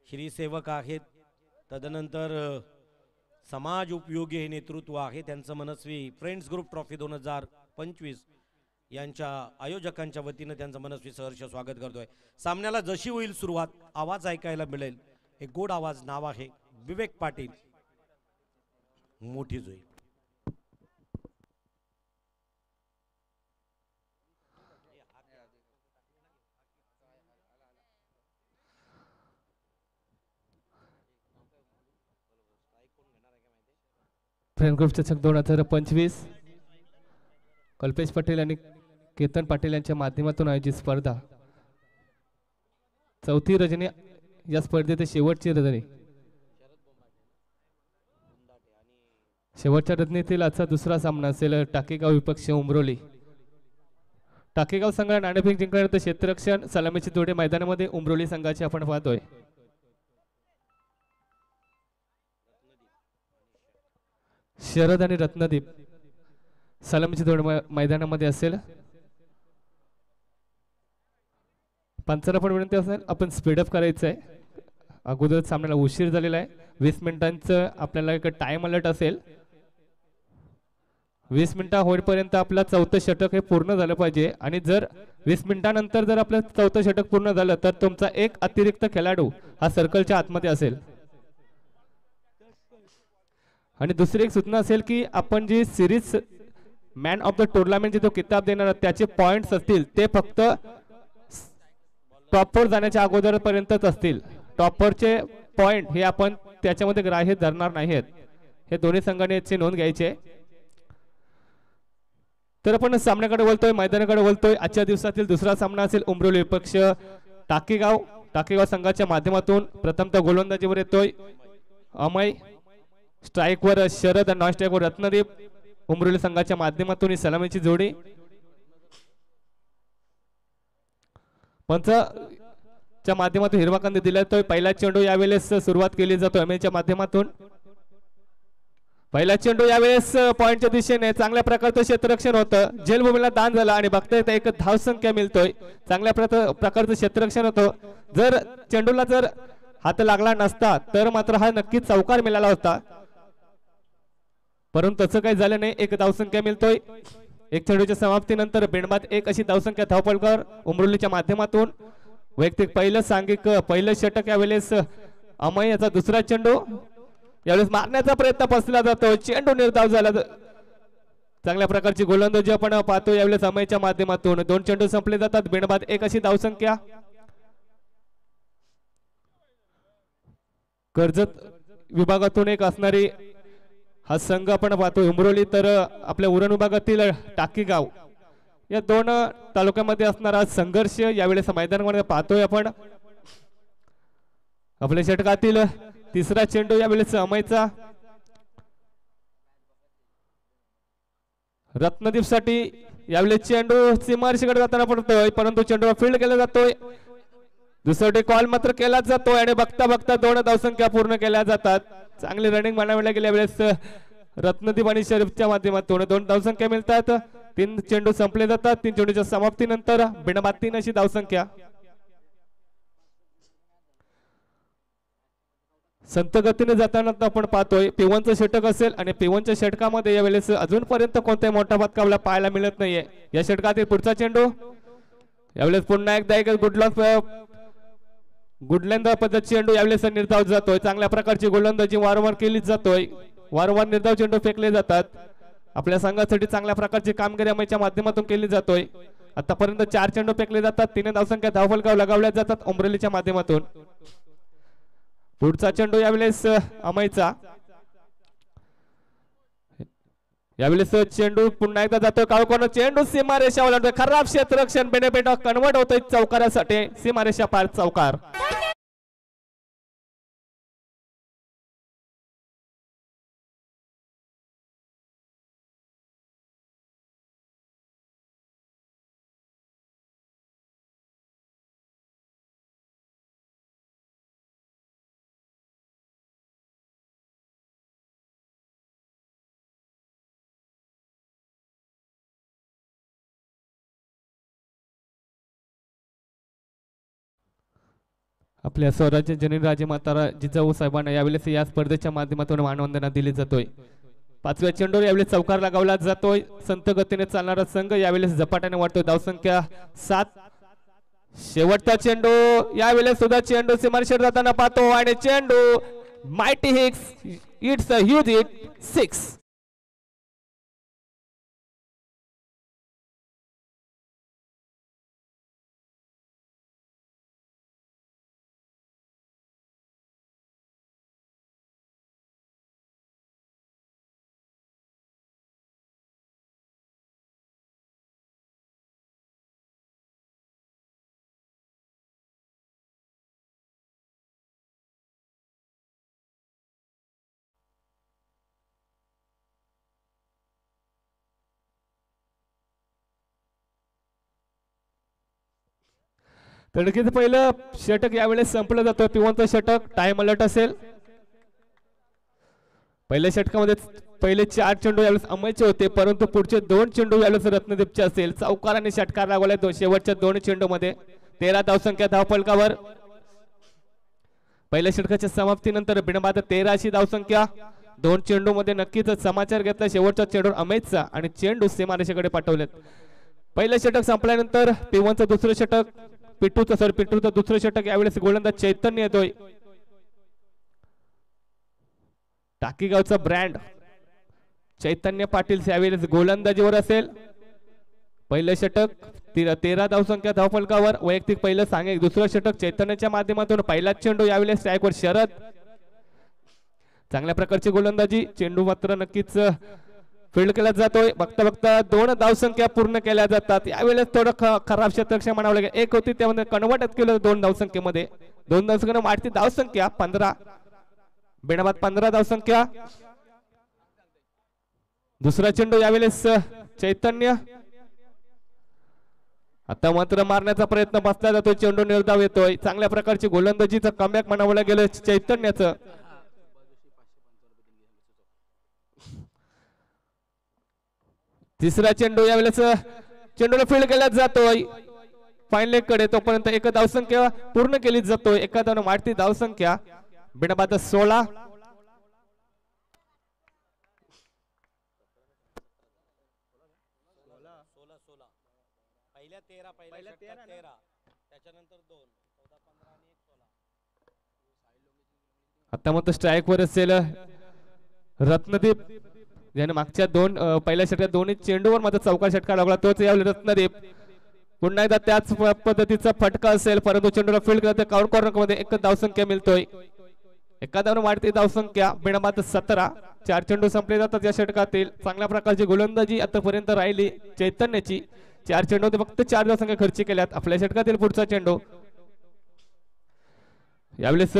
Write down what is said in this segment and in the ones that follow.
श्रीसेवक आहेत. तदनंतर समाज उपयोगी हे नेतृत्व आहे. त्यांचं मनस्वी फ्रेंड्स ग्रुप ट्रॉफी 2025 यांच्या आयोजकांच्या वतीनं त्यांचं मनस्वी सहर्ष स्वागत करतोय. सामन्याला जशी होईल सुरुवात आवाज ऐकायला मिळेल. एक गोड आवाज नाव आहे विवेक पाटील. मोठी होईल. फ्रेंड ग्रुप चषक 2025 कल्पेश पटेल आणि केतन पाटील यांच्या माध्यमातून आयोजित स्पर्धा. चौथी रजनी या स्पर्धेत शेवटची रजनी. शेवटच्या रजनीतील आजचा दुसरा सामना असेल टाकेगाव विपक्ष उमरोली. टाकेगाव संघाला नाणेफेक जिंकल्यानंतर क्षेत्ररक्षण सलामीची जोडे मैदानामध्ये उमरोली संघाची आपण पाहतोय. शरद आणि रत्नदीप सलामीची जोड मैदानामध्ये असेल. पंचाला पण विनंती असेल आपण स्पीडअप करायचं आहे. अगोदर सामन्याला उशीर झालेला आहे. 20 मिनिटांचं आपल्याला एक टाइम अलर्ट असेल. 20 मिनिटं होईपर्यंत आपलं चौथं षटक हे पूर्ण झालं पाहिजे आणि जर 20 मिनिटांनंतर जर आपलं चौथं षटक पूर्ण झालं तर तुमचा एक अतिरिक्त खेळाडू हा सर्कलच्या आतमध्ये असेल. आणि दुसरी एक सूचना असेल की आपण जी series man of the tournament जो किताब देणार त्याचे पॉइंट्स असतील ते फक्त टॉपवर जाण्याच्या अगोदर पर्यंतच असतील. टॉपवरचे पॉइंट हे आपण त्याच्यामध्ये ग्राह्य धरणार नाहीत. हे दोन्ही संघाने याची नोंद घ्यायची. तर आपण सामन्याकडे बोलतोय, मैदानाकडे बोलतोय. आजच्या दिवसातील दुसरा सामना असेल उमरोली विपक्ष टाकेगाव. टाकेगाव संघाच्या माध्यमातून प्रथमतः गोलंदाजीवर येतोय अमय. स्ट्राईकवर शरद आणि नॉन स्ट्राईकवर रत्नदीप. उमरोली संघाच्या माध्यमातून ही सलामीची जोडी. पंचच्या माध्यमातून हिरवा कंद दिला जातोय. पहिला चेंडू यावेळेस सुरुवात केली जातो अमेच्या माध्यमातून. पहिला चेंडू यावेळेस पॉइंटच्या दिशेने चांगल्या प्रकारचं क्षेत्ररक्षण होतं. झेलभूमीला दान झालं आणि बघता येतं एक धावसंख्या मिळतोय. चांगल्या प्रकारचं क्षेत्ररक्षण होतं. जर चेंडूला जर हात लागला नसता तर मात्र हा नक्कीच चौकार मिळाला होता, परंतु तसं काही झालं नाही. एक धावसंख्या मिळतोय. एक चेंडूच्या समाप्तीनंतर बिनबाद एक अशी धावसंख्या धावपळकर उमरोलीच्या माध्यमातून. वैयक्तिक पहिलं सांघिक पहिलं षटक यावेळेस अमय याचा दुसरा चेंडू यावेळेस मारण्याचा प्रयत्न पसरला जातो. चेंडू निर्धाव झाला. चांगल्या प्रकारची गोलंदाजी आपण पाहतो यावेळेस अमयच्या माध्यमातून. 2 चेंडू संपले जातात. बिनबाद एक अशी धावसंख्या. कर्जत विभागातून एक असणारी हा संघ आपण पाहतो उमरोली. तर आपल्या उरण विभागातील टाकेगाव या दोन तालुक्यामध्ये असणारा संघर्ष यावेळेस मैदानामध्ये पाहतोय आपण. आपल्या षटकातील तिसरा चेंडू यावेळेस अमयचा. रत्नदीप साठी यावेळेस चेंडू सीमारेषेकडे जाताना पडतोय, परंतु चेंडू फील्ड केला जातोय. दुसरा कॉल मात्र केला जातोय आणि बघता बघता 2 धावसंख्या पूर्ण केल्या जातात. चांगली रनिंग म्हणायला गेल्या वेळेस रत्नदीप आणि शरीफच्या माध्यमातून 2 धावसंख्या मिळतात. 3 चेंडू संपले जातात. 3 चेंडूच्या समाप्तीनंतर बिनबाद 3 अशी धावसंख्या. संत गतीने जाताना आपण पाहतोय P1चं षटक असेल आणि P1च्या षटकामध्ये यावेळेस अजूनपर्यंत कोणत्याही मोठा फटका आपल्याला पाहायला मिळत नाहीये. या षटकातील पुढचा चेंडू यावेळेस पुन्हा एकदा एक गुडलँड पद्धत चेंडू यावेळेस निर्धाव जातोय. चांगल्या प्रकारची गोलंदाजी वारंवार केली जातोय. वारंवार निर्धाव चेंडू फेकले जातात. आपल्या संघासाठी चांगल्या प्रकारची कामगिरी अमयच्या माध्यमातून केली जातोय. आतापर्यंत 4 चेंडू फेकले जातात. 3 धावसंख्या धावफलकावर लगावल्या जातात उमरोलीच्या माध्यमातून. पुढचा चेंडू यावेळेस अमयचा. यावेळेस चेंडू पुन्हा एकदा जातोय काळकोन. चेंडू सीमारेषा ओलांडतोय. खराब क्षेत्ररक्षण बेनेफिट कन्वर्ट होतोय चौकारासाठी. सीमारेषा पार चौकार. आपल्या स्वराज्य जननी राजे माता जिजाऊ साहेबांना यावेळेस या स्पर्धेच्या माध्यमातून मानवंदना दिली जातोय. पाचव्या चेंडूवर यावेळेस चौकार लगावला जातोय. संत गतीने चालणारा संघ यावेळेस झपाट्याने वाढतोय. धावसंख्या 7. शेवटचा चेंडू यावेळेस सुद्धा चेंडू सीमारेषेवर जाताना पाहतो आणि चेंडू mighty hits. It's a huge hit. 6. तडकीचं पहिलं षटक यावेळेस संपलं जातं. पिवंत षटक टाइम अलर्ट असेल. पहिल्या षटकामध्ये पहिले 4 चेंडू यावेळेस अमयचे होते, परंतु पुढचे 2 चेंडू यावेळेस रत्नदीपचे असेल. चौकार आणि षटकार लागवले शेवटच्या 2 चेंडू मध्ये. 13 धावसंख्या धावफलकावर. पहिल्या षटकाच्या समाप्तीनंतर बिनबाद 13 अशी धावसंख्या. 2 चेंडू मध्ये नक्कीच समाचार घेतला शेवटच्या चेंडूवर अमयचा आणि चेंडू सीमारेषेकडे पाठवलेत. पहिलं षटक संपल्यानंतर पिवंचं दुसरं षटक पिट्टूचं दुसरं षटक यावेळेस गोलंदाज चैतन्य येतोय. टाकीगावचा ब्रँड चैतन्य पाटील यावेळेस गोलंदाजीवर असेल. पहिलं षटक 13 धावसंख्या धावफलकावर. वैयक्तिक पहिलं सांगे. दुसरं षटक चैतन्याच्या माध्यमातून. पहिला चेंडू यावेळेस स्ट्राईकवर शरद. चांगल्या प्रकारची गोलंदाजी. चेंडू मात्र नक्कीच फील्ड केला जातोय. बघता बघता 2 धावसंख्या पूर्ण केल्या जातात. यावेळेस थोडं खराब क्षेत्ररक्षण म्हणावं लागेल. एक होती त्यामध्ये कन्वर्ट केलं 2 धावसंख्येमध्ये. 2 धावसंख्येने वाढती धावसंख्या 15. बेणाबाद 15 धावसंख्या. दुसरा चेंडू यावेळेस चैतन्य. आता मात्र मारण्याचा प्रयत्न बसला जातोय. चेंडू निर्धाव येतोय. चांगल्या प्रकारची गोलंदाजीचं कमबॅक म्हणावं लागेल चैतन्याचं. तिसरा चेंडू यावेळेस चेंडूला फील्ड केला जातोय फाईन लेग कडे. तोपर्यंत 1 धावसंख्या पूर्ण केली जातोय. एका धावने वाढती धावसंख्या. बिनबाद 16. आता मग स्ट्राईक वर असेल रत्नदीप. याने मागच्या 2 पहिल्या षटकात दोन्ही चेंडूवर मात्र चौकार षटकार लागला. तोच यावेळी रत्नदीप. पुन्हा एकदा त्याच पद्धतीचा फटका असेल, परंतु चेंडूला फील्ड करते. काउंट कॉर्नर मध्ये 1 धावसंख्या मिळतोय. एका धावने वाढती धावसंख्या. बिनबाद 17. 4 चेंडू संपले जातात या षटकातील. चांगल्या प्रकारची गोलंदाजी आतापर्यंत राहिली चैतन्याची. 4 चेंडू फक्त 4 धावसंख्या खर्च केल्यात. आपल्या षटकातील पुढचा चेंडू यावेळेस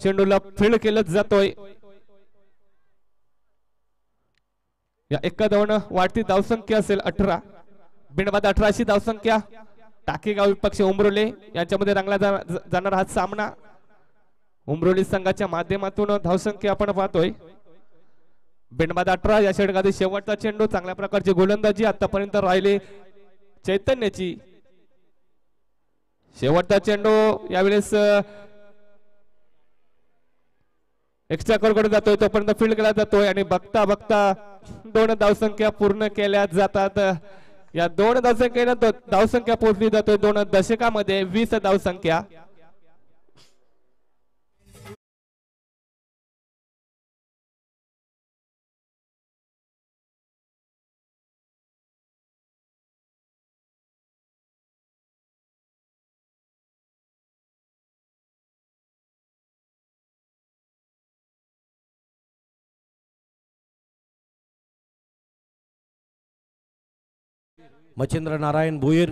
चेंडूला फील्ड केलं जातोय. या एका धावने वाढती धावसंख्या असेल 18. बिनबाद 18 अशी धावसंख्या. टाकेगाव विपक्ष उमरोली यांच्यामध्ये रंगला जाणार हा सामना. उमरोली संघाच्या माध्यमातून धावसंख्या आपण पाहतोय. बिनबाद 18 या षटकातील शेवटचा चेंडू. चांगल्या प्रकारची गोलंदाजी आतापर्यंत राहिली चैतन्याची. शेवटचा चेंडू यावेळेस एक्स्ट्रा कडे जातोय. तोपर्यंत फील्ड केला जातोय आणि बघता बघता 2 धावसंख्या पूर्ण केल्या जातात. या 2 धावसंख्येने धावसंख्या पोहोचली जातोय 2 दशकामध्ये 20 धावसंख्या. मच्छिंद्र नारायण भोईर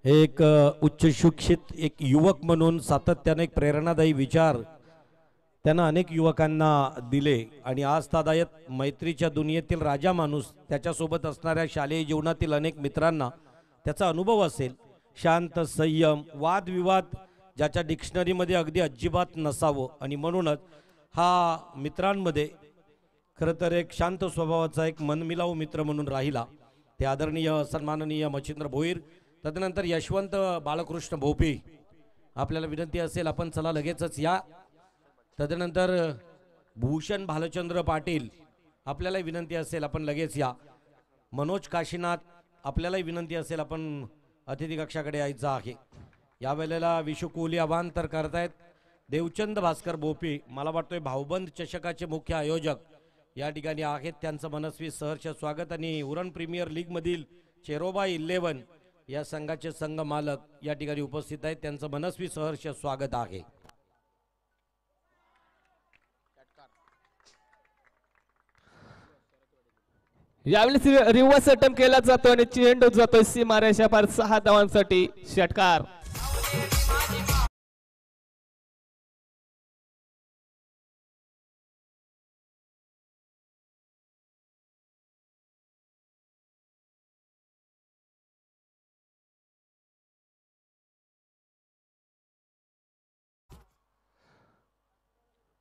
हे एक उच्च शिक्षित एक युवक म्हणून सातत्याने एक प्रेरणादायी विचार त्यांना अनेक युवकांना दिले आणि आज तादायत मैत्रीच्या दुनियेतील राजा माणूस त्याच्यासोबत असणाऱ्या शालेय जीवनातील अनेक मित्रांना त्याचा अनुभव असेल. शांत, संयम, वादविवाद ज्याच्या डिक्शनरीमध्ये अगदी अजिबात नसावं आणि म्हणूनच हा मित्रांमध्ये खरं तर एक शांत स्वभावाचा एक मनमिलाऊ मित्र म्हणून राहिला. ते आदरणीय सन्माननीय मच्छिंद्र भोईर. तदनंतर यशवंत बाळकृष्ण भोपी आपल्याला विनंती असेल आपण चला लगेचच या. तदनंतर भूषण भालचंद्र पाटील आपल्याला विनंती असेल आपण लगेच या. मनोज काशीनाथ आपल्यालाही विनंती असेल आपण अतिथी कक्षाकडे यायचं आहे. या वेळेला विशू कोहली आवाहन तर करतायत. देवचंद भास्कर बोपी मला वाटतोय भाऊबंद चषकाचे मुख्य आयोजक या ठिकाणी आहेत. त्यांचं मनस्वी सहर्ष स्वागत. आणि उरण प्रीमियर लीग मधील चेरोबा 11 या संघाचे संघ मालक या ठिकाणी उपस्थित आहेत. त्यांचं मनस्वी सहर्ष स्वागत आहे. यावेळेस रिव्हर्स अटेम्प्ट केला जातो आणि चेंडू जातोय सीमारेषा पार 6 धावांसाठी. षटकार.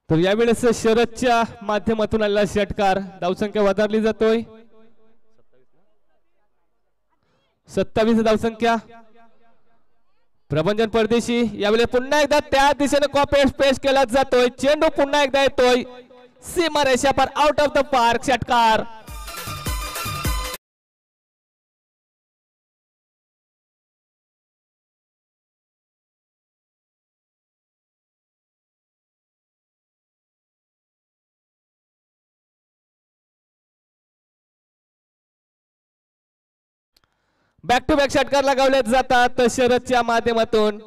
तर यावेळेस शरदच्या माध्यमातून आलेला षटकार. धावसंख्या वधारली जातोय. 27 धावसंख्या. प्रभंजन परदेशी यावेळी पुन्हा एकदा त्या दिशेने कॉपेस पेश केला जातोय. चेंडू पुन्हा एकदा येतोय सीमारेषा पार आउट ऑफ द पार्क. षटकार. बॅक टू बॅक षटकार लगावले जातात शरदच्या माध्यमातून.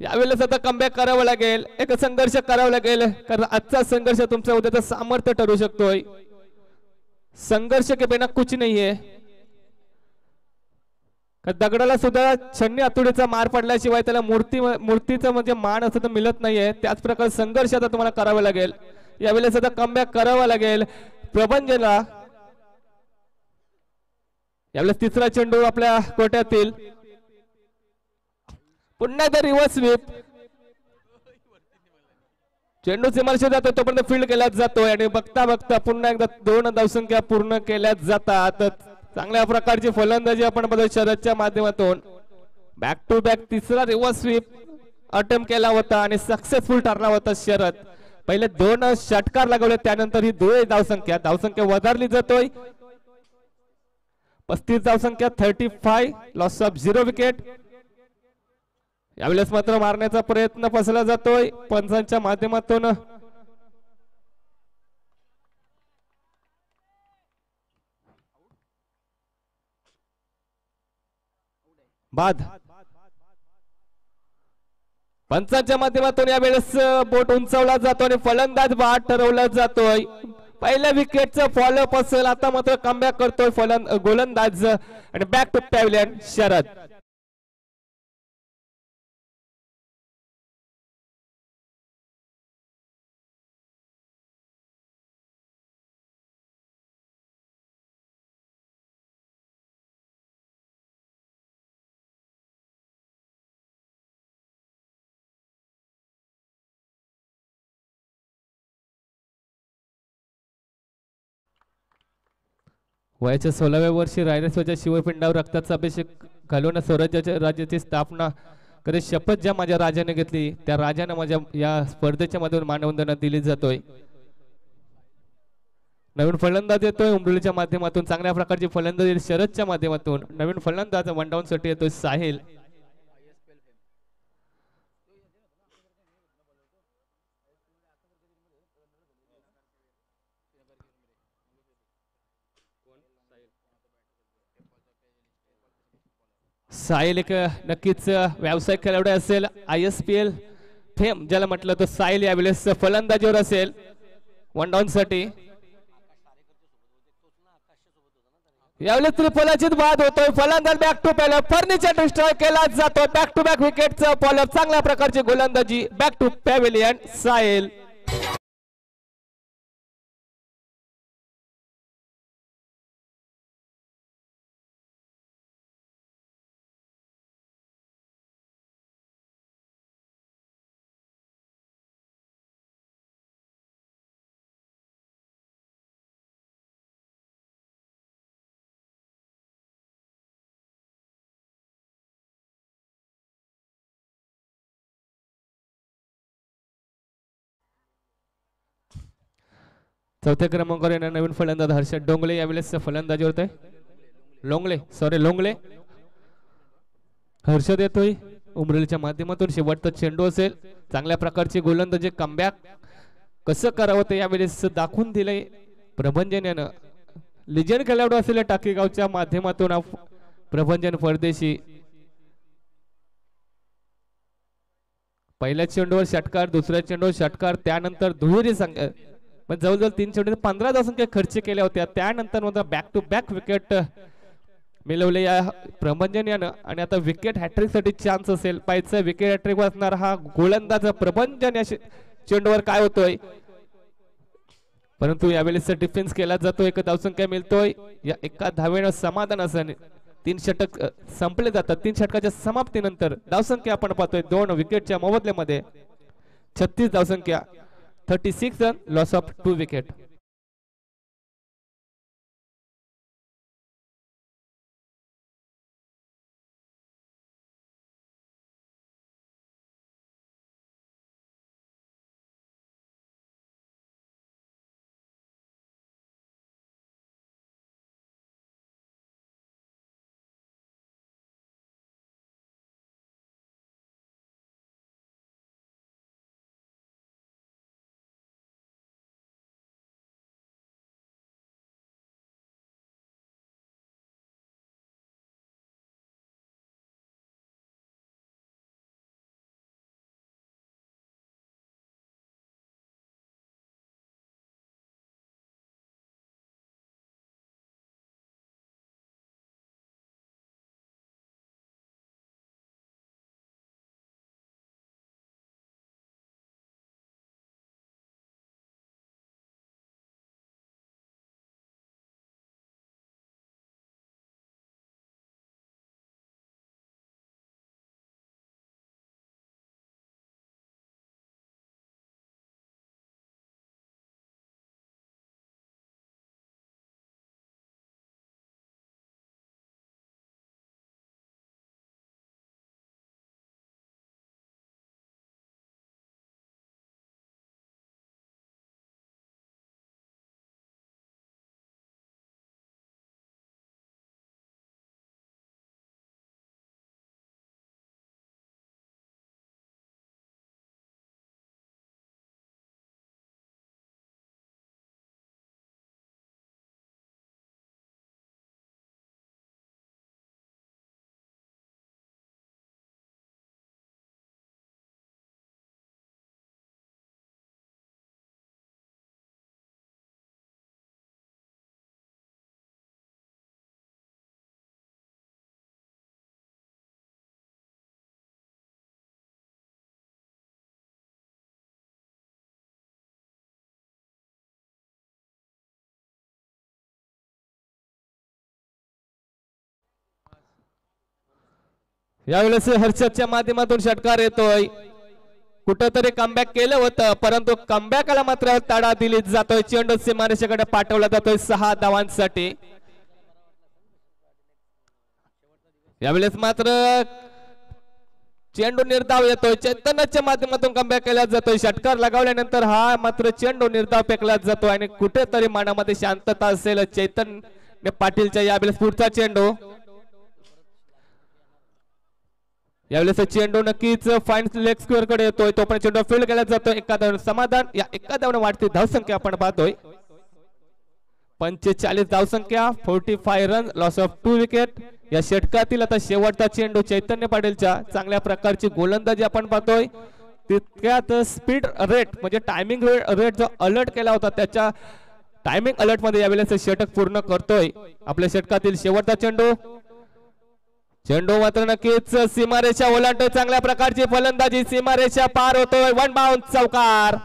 यावेळेस आता कमबॅक करावं लागेल. एक संघर्ष करावा लागेल कारण आजचा संघर्ष तुमचा उद्याचं सामर्थ्य ठरू शकतोय. संघर्ष के बिना कुछ नाही आहे. दगडाला सुद्धा छन्नी हातोडीचा मार पडल्याशिवाय त्याला मूर्तीचं म्हणजे मान असं तर मिळत नाहीये. त्याच प्रकारे संघर्ष आता तुम्हाला करावा लागेल. यावेळेस आता कमबॅक करावा लागेल प्रभंजनला. यावेळेस तिसरा चेंडू आपल्या कोट्यातील. पुन्हा एकदा रिव्हर्स स्वीप. चेंडू सीमारेषेत जातो तोपर्यंत फील्ड केला जातोय आणि बघता बघता पुन्हा एकदा 2 धावसंख्या पूर्ण केल्या जातात. चांगल्या प्रकारची फलंदाजी आपण बघतो शरदच्या माध्यमातून. बॅक टू बॅक तिसरा रिव्हर्स स्वीप अटेम्प्ट केला होता आणि सक्सेसफुल ठरला होता शरद. पहिले 2 षटकार लागवले त्यानंतर ही 2 धावसंख्या वधारली जातोय. 35 धावसंख्या 35. Loss of 0 wicket. यावेळेस मात्र मारण्याचा प्रयत्न फसला जातोय पंचांच्या माध्यमातून. बाद. पंचांच्या माध्यमातून यावेळेस बोट उंचावला जातो आणि फलंदाज बाद ठरवला जातोय. पहिल्या विकेटचं फॉलोअप असेल. आता मात्र कमबॅक करतोय गोलंदाज आणि बॅक टू पॅव्हलियन शरद. वयाच्या 16व्या वर्षी रायरेश्वरच्या शिवपिंडावर रक्ताचा अभिषेक घालून स्वराज्याच्या राज्याची स्थापना कधी शपथ ज्या माझ्या राजाने घेतली त्या राजाने माझ्या या स्पर्धेच्या मधून मानवंदना दिली जातोय. नवीन फलंदाज येतोय उमरोलीच्या माध्यमातून. चांगल्या प्रकारची फलंदाजी शरदच्या माध्यमातून. नवीन फलंदाज 1 डाऊन साठी येतोय साहिल. साहिल एक नक्कीच व्यावसायिक खेळाडू असेल. ISPL फेम ज्याला म्हटलं तर साहिल यावेळेस फलंदाजीवर असेल 1 डाऊन साठी. यावेळेस त्रिफलाचीत बाद होतोय. फलंदाज बॅक टू पॅलअप फर्निचर डिस्ट्रॉय केला जातो. बॅक टू बॅक विकेटचं फॉलोअप. चांगल्या प्रकारची गोलंदाजी बॅक टू पॅव्हिलियन साहिल. चौथ्या क्रमांकावर येणार नवीन फलंदाज हर्षद डोंगले यावेळेस फलंदाजीवर आहे. लोंगले हर्षद येतोय उमरेलीच्या माध्यमातून. शेवटचा चेंडू असेल. चांगल्या प्रकारची गोलंदाजी कमबॅक कसं करावं ते यावेळेस दाखवून दिलंय प्रभंजन यानं. लिजंड खेळाडू असलेल्या टाकीगावच्या माध्यमातून प्रभंजन परदेशी. पहिल्या चेंडूवर षटकार, दुसऱ्या चेंडूवर षटकार, त्यानंतर दुहेरी संख्या पण जवळजवळ 3 चेंडू 15 धावसंख्या खर्च केल्या होत्या. त्यानंतर बॅक टू बॅक विकेट मिळवले या प्रभंजन यानं. आणि आता विकेट हॅट्रिक साठी चान्स असेल. पाहिजे विकेट हॅट्रिक असणार हा गोलंदाज प्रभंजन या चेंडूवर काय होतोय, परंतु यावेळेस डिफेन्स केला जातो. एक धावसंख्या मिळतोय. या एका धावेनं समाधान असं 3 षटक संपले जातात. 3 षटकाच्या समाप्तीनंतर धावसंख्या आपण पाहतोय 2 विकेटच्या मोबदल्यामध्ये 36 धावसंख्या, 36 रन, लॉस ऑफ 2 विकेट. यावेळेस हर्षदच्या माध्यमातून षटकार येतोय. कुठंतरी कमबॅक केलं होतं, परंतु कमबॅकला मात्र तडा दिली जातोय. चेंडू सीमारेषेकडे पाठवला जातोय 6 धावांसाठी. यावेळेस मात्र चेंडू निर्धाव येतोय. चैतन्याच्या माध्यमातून कमबॅक केला जातोय. षटकार लगावल्यानंतर हा मात्र चेंडू निर्धाव फेकला जातोय आणि कुठेतरी मनामध्ये शांतता असेल चैतन्य पाटीलच्या. यावेळेस पुढचा चेंडू, यावेळेस चेंडू नक्कीच फाईन लेग स्क्वेअर कडे येतोय. तो पण चेंडू फील्ड केला जातोय. एका धावाने समाधान. या एका धावाने वाढती धावसंख्या आपण पाहतोय 45 धावसंख्या, 45 रन, लॉस ऑफ 2 विकेट. या षटकातील आता शेवटचा चेंडू चैतन्य पाटीलच्या. चांगल्या प्रकारची गोलंदाजी आपण पाहतोय. तितक्यात स्पीड रेट म्हणजे टायमिंग रेट जो अलर्ट केला होता त्याच्या टायमिंग अलर्ट मध्ये यावेळेस षटक पूर्ण करतोय. आपल्या षटकातील शेवटचा चेंडू, चेंडू मात्र नक्कीच सीमारेषा ओलांडतोय. चांगल्या प्रकारची फलंदाजी, सीमारेषा पार होतोय. 1 बाउंस, चौकार.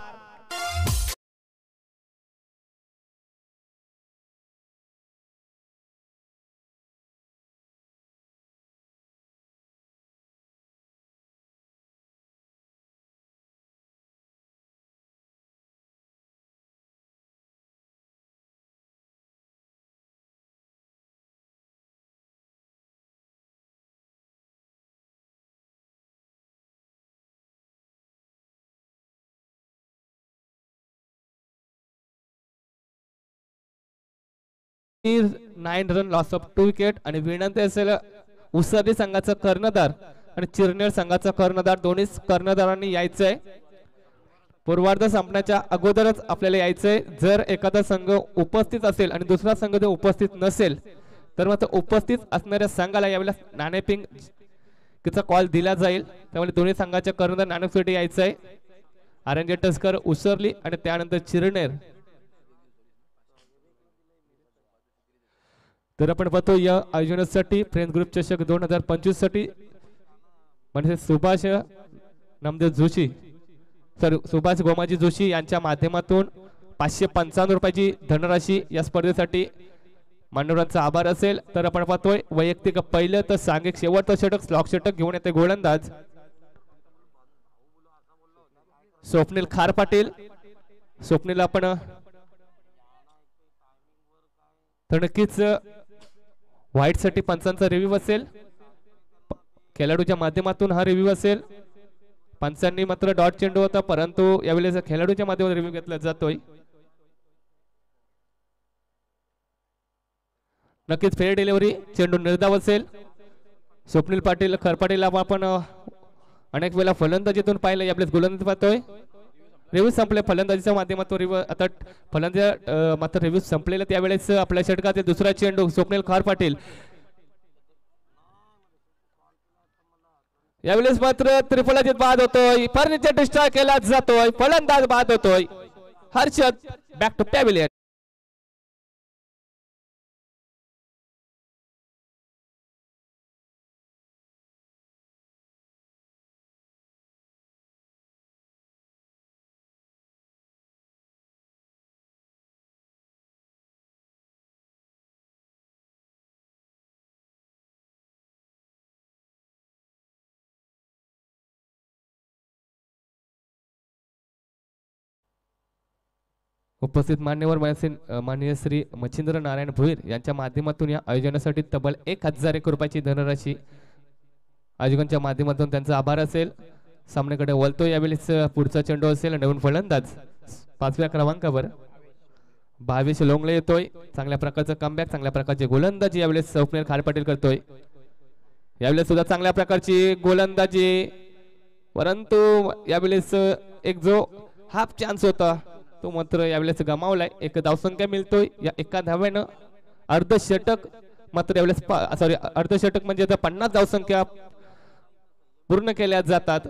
9 रन लॉस ऑफ 2 विकेट आणि विनंती असेल उसर्ली संघाचा कर्णधार आणि चिरनेर संघाचा कर्णधार दोन्ही कर्णधारांनी यायचंय. पूर्वार्ध संपण्याच्या अगोदरच आपल्याला यायचंय. जर एखादा संघ उपस्थित असेल आणि दुसरा संघ जर उपस्थित नसेल तर मात्र उपस्थित असणाऱ्या संघाला यावेळेला नाणेफेकीचा कॉल दिला जाईल. त्यामुळे दोन्ही संघाच्या कर्णधार नाणेफेकीसाठी यायचंय. आरंगे टस्कर उसरली आणि त्यानंतर चिरनेर. तर आपण पाहतो या आयोजनासाठी फ्रेंड्स ग्रुप चषक 2025 साठी म्हणजे सुभाष नामदेव जोशी सुभाष गोमाजी जोशी यांच्या माध्यमातून 555 रुपयाची धनराशी या स्पर्धेसाठी मान्यवरांचा आभार असेल. तर आपण पाहतोय वैयक्तिक पहिलं तर सांघिक शेवटचं षटक स्लॉक षटक घेऊन येते गोलंदाज स्वप्नील खार पाटील. स्वप्नील आपण तर नक्कीच व्हाईट साठी पंचांचा रिव्ह्यू असेल. खेळाडूच्या माध्यमातून हा रिव्ह्यू असेल. पंचांनी मात्र डॉट चेंडू होता परंतु यावेळेस खेळाडूच्या माध्यमातून रिव्ह्यू घेतला जातोय. नक्कीच फेअर डिलिव्हरी चेंडू निर्धाव असेल. स्वप्नील पाटील खरपाटील आपण अनेक वेळा फलंदाजीतून पाहिलं यावेळेस गोलंदाज पाहतोय. रिव्ह्यू संपले फलंदाजीच्या माध्यमातून रिव्ह्यू आता फलंदाज मात्र रिव्ह्यू संपलेला त्यावेळेस आपल्या षटकातील दुसरा चेंडू स्वप्नील खार पाटील यावेळेस मात्र त्रिफलाजीत बाद होतोय. फर्निचर डिस्ट्रॉय केला जातोय. फलंदाज बाद होतोय. Harshad back to pavilion. उपस्थित मान्यवर माननीय श्री मच्छिंद्र नारायण भोईर यांच्या माध्यमातून या आयोजनासाठी तब्बल 1001 रुपयाची धनराशी आयोजकांच्या माध्यमातून त्यांचा आभार असेल. सामन्याकडे वळतो यावेळेस पुढचा चेंडू असेल. नवीन फलंदाज 5व्या क्रमांकावर 22 लोंगले येतोय. चांगल्या प्रकारचं कमबॅक चांगल्या प्रकारची गोलंदाजी यावेळेस स्वप्नील खार पाटील करतोय. यावेळेस सुद्धा चांगल्या प्रकारची गोलंदाजी परंतु यावेळेस एक जो हाफ चान्स होता तो मात्र यावेळेस गमावलाय. एक धावसंख्या मिळतोय. या एका धाव्यानं अर्धशतक मात्र यावेळेस सॉरी अर्धशतक म्हणजे 50 धावसंख्या पूर्ण केल्या जातात.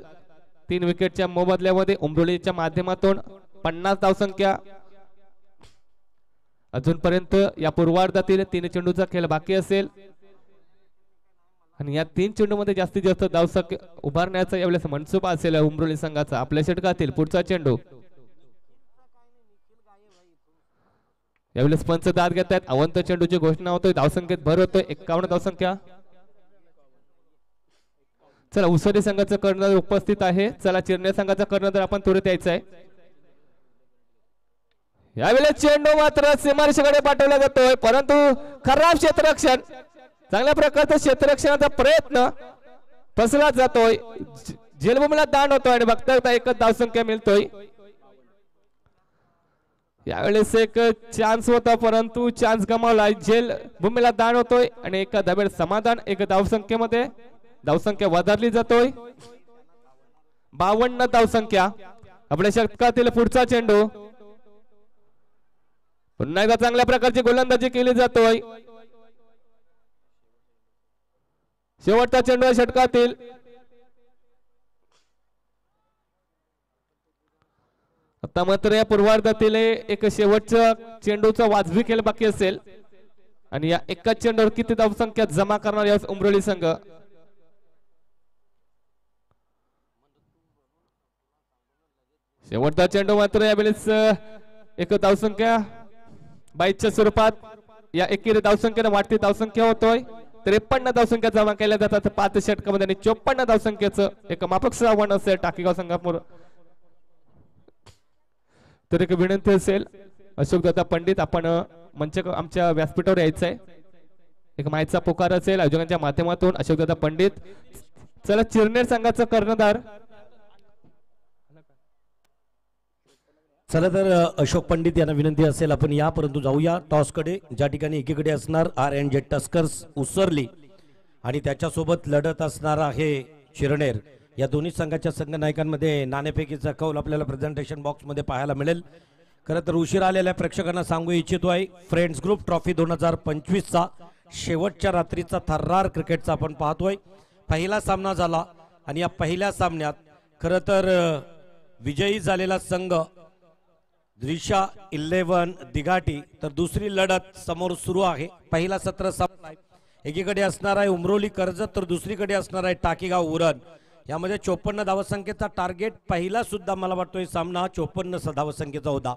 3 विकेटच्या मोबदल्यामध्ये उमरोलीच्या माध्यमातून 50 धावसंख्या. अजूनपर्यंत या पूर्वार्धातील 3 चेंडूचा खेळ बाकी असेल आणि या 3 चेंडूमध्ये जास्तीत जास्त धावसंख्या उभारण्याचा यावेळेस मनसुबा असेल उमरोली संघाचा. आपल्या षटकातील पुढचा चेंडू यावेळेस पंच दाद घेत आहेत. अवंत चेंडूची घोषणा होतोय. धावसंख्येत भर होतोय. 51 धावसंख्या. चला उसरी संघाचा कर्णधार उपस्थित आहे. चला चिरनेर संघाचा कर्णधार आपण त्वरित यायचा आहे. यावेळेस चेंडू मात्र सीमारेषेकडे पाठवला जातोय परंतु खराब क्षेत्ररक्षण. चांगल्या प्रकारचा क्षेत्ररक्षणाचा प्रयत्न फसला जातोय. झेलभूमीला दान होतोय आणि बघता एकच धावसंख्या मिळतोय. यावेळेस एक चान्स होता परंतु चान्स गमावला. झेल भूमीला दान होतोय आणि एका धाब्यात समाधान. एक धावसंख्येमध्ये धावसंख्या वधारली जातोय. 52 धावसंख्या. आपल्या षटकातील पुढचा चेंडू पुन्हा एकदा चांगल्या प्रकारची गोलंदाजी केली जातोय. शेवटचा चेंडू षटकातील आता मात्र या पूर्वार्धातील एक शेवटचा चेंडूचा वाजवी खेळ बाकी असेल आणि या एकाच चेंडूवर किती धावसंख्या जमा करणार या उमरोली संघ. शेवटचा चेंडू मात्र यावेळेस एक धावसंख्या 22च्या स्वरूपात. या एकेरी धावसंख्येने वाढती धावसंख्या होतोय. 53 धावसंख्या जमा केल्या जातात 5 षटकामध्ये आणि 54 धावसंख्येचं एक माफक आव्हान असेल टाकेगाव संघापुर. तर एक विनंती असेल अशोक दादा पंडित आपण मंच आमच्या व्यासपीठावर यायचं आहे. एक माहितीचा पुकार असेल आयोजकांच्या माध्यमातून अशोक दादा पंडित. चला चिरनेर संघाचा कर्णधार चला तर अशोक पंडित यांना विनंती असेल आपण या, परंतु जाऊया टॉसकडे, ज्या ठिकाणी एकीकडे असणार RNJ टस्कर्स उसरली आणि त्याच्यासोबत लढत असणार आहे चिरनेर. या दोन्ही संघाच्या संघनायकांमध्ये नाणेफेकीचा कौल आपल्याला प्रेझेंटेशन बॉक्समध्ये पाहायला मिळेल. खरं तर उशीर आलेल्या प्रेक्षकांना सांगू इच्छितो आहे, फ्रेंड्स ग्रुप ट्रॉफी 2025चा शेवटच्या रात्रीचा थर्रार क्रिकेटचा आपण पाहतोय. पहिला सामना झाला आणि या पहिल्या सामन्यात खरं तर विजयी झालेला संघ द्रिशा 11 दिघाटी, तर दुसरी लढत समोर सुरू आहे. पहिला सत्र संपलाय. एकीकडे असणार आहे उमरोली कर्जत, तर दुसरीकडे असणार आहे टाकीगाव उरण. यामध्ये 54 धावसंख्येचा टार्गेट पहिला सुद्धा मला वाटतोय सामना 54 धावसंख्येचा होता.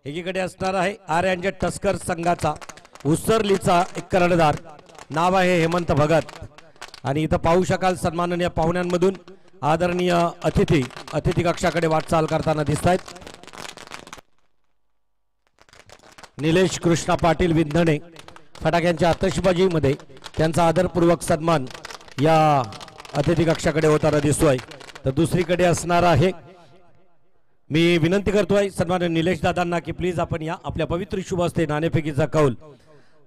एकीकडे असणार आहे RNJ टस्कर संघाचा उसरलीचा एक कर्णधार, नाव आहे हेमंत भगत. आणि इथं पाहू शकाल सन्माननीय पाहुण्यांमधून आदरणीय अतिथी कक्षाकडे वाटचाल करताना दिसत आहेत. निलेश कृष्णा पाटील विंधणे फटाक्यांच्या आतषबाजीमध्ये त्यांचा आदरपूर्वक सन्मान या अतिथी कक्षाकडे होताना दिसतोय. तर दुसरीकडे असणार आहे, मी विनंती करतोय सन्माननीय निलेश दादांना की प्लीज आपण या, आपल्या पवित्र शुभ हस्ते नाणेफेकीचा कौल.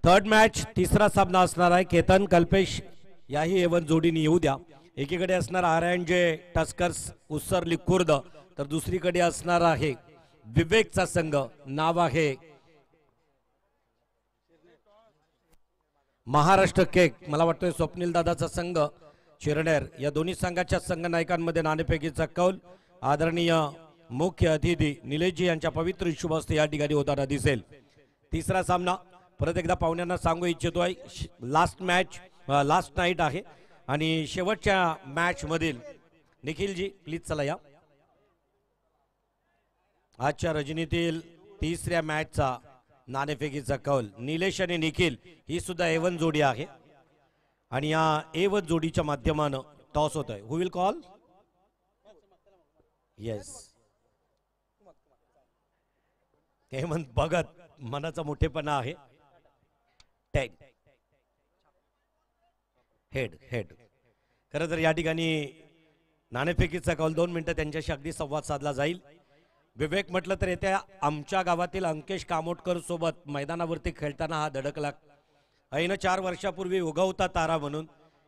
थर्ड मॅच तिसरा सामना असणार आहे केतन कल्पेश याही एवन जोडीने येऊ द्या. एकीकडे असणार RNJ टस्कर्स उसरली खुर्द, तर दुसरीकडे असणार आहे विवेकचा संघ, नाव आहे महाराष्ट्र केक, मला वाटतंय स्वप्नील दादाचा संघ चिरनेर. या दोन्ही संघाच्या संघ नायकांमध्ये नाणेफेकीचा कौल आदरणीय मुख्य अतिथी निलेशजी यांच्या पवित्र शुभ हस्ते या ठिकाणी होताना दिसेल. तिसरा सामना परत एकदा पाहुण्यांना सांगू इच्छितोय, लास्ट नाईट आहे आणि शेवटच्या मॅच मधील निखिलजी प्लीज चला या. आजच्या रजनीतील तिसऱ्या मॅचचा नाणेफेकीचा कौल निलेश आणि निखिल ही सुद्धा A1 जोडी आहे आणि या A1 जोडीच्या माध्यमानं टॉस होत आहे. Who will call? Yes, Hemant Bhagat, मनाचा मोठेपणा आहे. 10 हेड. खरं तर या ठिकाणी नाणेफेकीचा कौल 2 मिनिटं त्यांच्याशी अगदी संवाद साधला जाईल. विवेक म्हटलं तर येत्या आमच्या गावातील अंकेश कामोटकर सोबत मैदानावरती खेळताना हा धडकला. ऐन 4 वर्षापूर्वी उगवता तारा म्हणून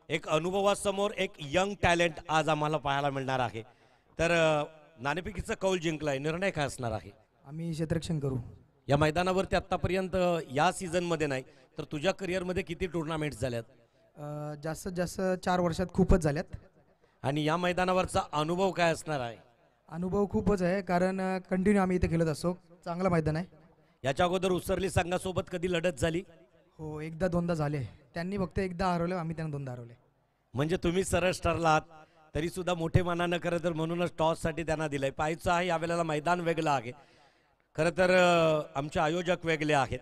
एक अनुभवासमोर एक यंग टॅलेंट आज आम्हाला पाहायला मिळणार आहे. तर नाणेफेकीचा कौल जिंकलाय, निर्णय काय असणार आहे? आम्ही क्षेत्ररक्षण करू. या मैदानावरती आतापर्यंत या सीझन मध्ये नाही तर तुझ्या करिअर मध्ये किती टुर्नामेंट्स झाल्यात? जास्तीत जास्त 4 वर्षात खूपच झाल्यात. आणि या मैदानावरचा अनुभव काय असणार आहे? अनुभव खूपच आहे, कारण कंटिन्यू आम्ही इथे खेळत असतो. चांगलं मैदान आहे. याच्या अगोदर उसरली संघासोबत कधी लढत झाली? हो, एकदा दोनदा झाले. त्यांनी फक्त एकदा हरवले, आम्ही त्यांना दोनदा हरवले. म्हणजे तुम्ही सरस ठरलात तरी सुद्धा मोठे मनानं खरं तर म्हणूनच टॉस साठी त्यांना दिलंय. पाहायचं आहे यावेळेला मैदान वेगळं आहे, खरं तर आमचे आयोजक वेगळे आहेत.